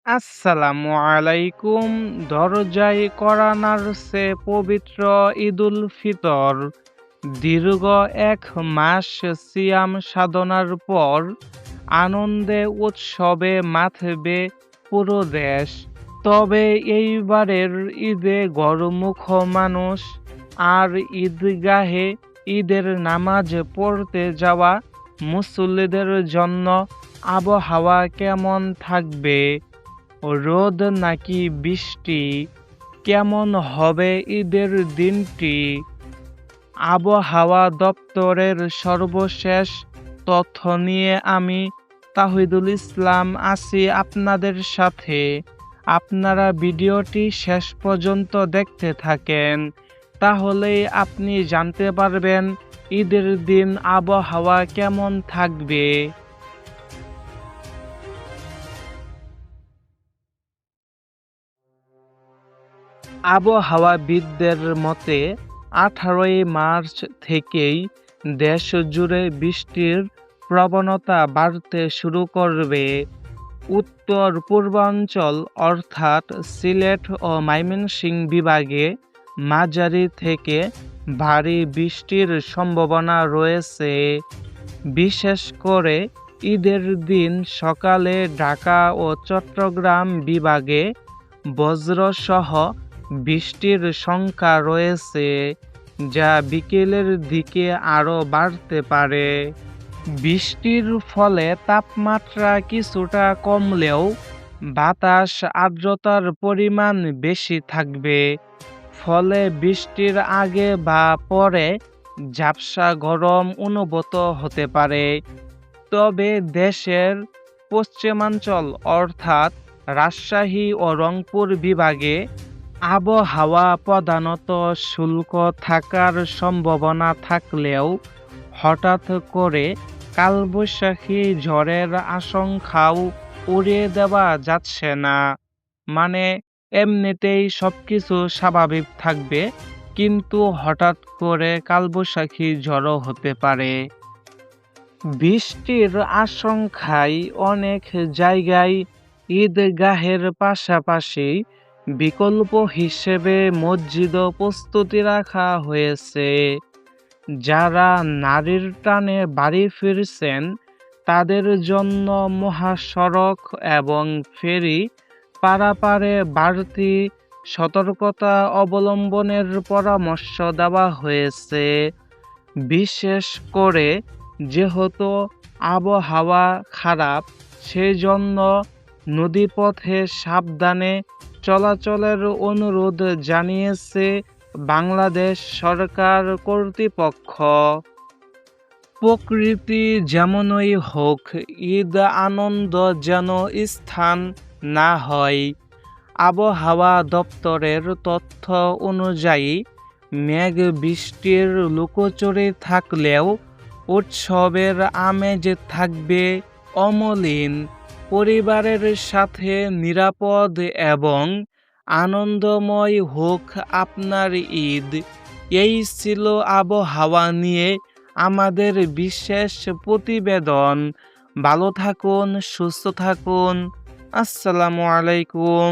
আসসালামু আলাইকুম। দরজায় কড়া নাড়ছে পবিত্র ঈদুল ফিতর। দীর্ঘ ১ মাস সিয়াম সাধনার পর আনন্দে উৎসবে মাতবে পুরো দেশ। তবে এইবারের ঈদে ঘরমুখ মানুষ আর ঈদগাহে ঈদের নামাজ পড়তে যাওয়া মুসল্লিদের জন্য আবহাওয়া কেমন থাকবে? রোদ নাকি বৃষ্টি? কেমন হবে ঈদের দিনটি? আবহাওয়া দপ্তরের সর্বশেষ তথ্য নিয়ে আমি তাহিদুল ইসলাম আছি আপনাদের সাথে। আপনারা ভিডিওটি শেষ পর্যন্ত দেখতে থাকেন, তাহলেই আপনি জানতে পারবেন ঈদের দিন আবহাওয়া কেমন থাকবে। আবহাওয়াবিদদের মতে ১৮ই মার্চ থেকেই দেশ জুড়ে বৃষ্টির প্রবণতা বাড়তে শুরু করবে। উত্তর পূর্বাঞ্চল অর্থাৎ সিলেট ও ময়মনসিংহ বিভাগে মাঝারি থেকে ভারী বৃষ্টির সম্ভাবনা রয়েছে। বিশেষ করে ঈদের দিন সকালে ঢাকা ও চট্টগ্রাম বিভাগে বজ্রসহ বৃষ্টির সংখ্যা রয়েছে, যা বিকেলের দিকে আরও বাড়তে পারে। বৃষ্টির ফলে তাপমাত্রা কিছুটা কমলেও বাতাস আর্দ্রতার পরিমাণ বেশি থাকবে। ফলে বৃষ্টির আগে বা পরে ঝাপসা গরম অনুভূত হতে পারে। তবে দেশের পশ্চিমাঞ্চল অর্থাৎ রাজশাহী ও রংপুর বিভাগে আবহাওয়া প্রধানত শুষ্ক থাকার সম্ভাবনা থাকলেও হঠাৎ করে কালবৈশাখী ঝড়ের আশঙ্কাও উড়িয়ে দেওয়া যাচ্ছে না। মানে এমনিতেই সবকিছু স্বাভাবিক থাকবে, কিন্তু হঠাৎ করে কালবৈশাখী ঝড়ও হতে পারে। বৃষ্টির আশঙ্কায় অনেক জায়গায় ঈদগাহের পাশাপাশি বিকল্প হিসেবে মসজিদও প্রস্তুতি রাখা হয়েছে। যারা নারীর টানে বাড়ি ফিরছেন তাদের জন্য মহাসড়ক এবং ফেরি পারাপারে বাড়তি সতর্কতা অবলম্বনের পরামর্শ দেওয়া হয়েছে। বিশেষ করে যেহেতু আবহাওয়া খারাপ, সেজন্য নদীপথে সাবধানে চলাচলের অনুরোধ জানিয়েছে বাংলাদেশ সরকার কর্তৃপক্ষ। প্রকৃতি যেমনই হোক, ঈদ আনন্দ যেন স্থান না হয়। আবহাওয়া দপ্তরের তথ্য অনুযায়ী মেঘ বৃষ্টির লুকোচুরি থাকলেও উৎসবের আমেজ থাকবে অমলিন। পরিবারের সাথে নিরাপদ এবং আনন্দময় হোক আপনার ঈদ। এই ছিল আবহাওয়া নিয়ে আমাদের বিশেষ প্রতিবেদন। ভালো থাকুন, সুস্থ থাকুন। আসসালামু আলাইকুম।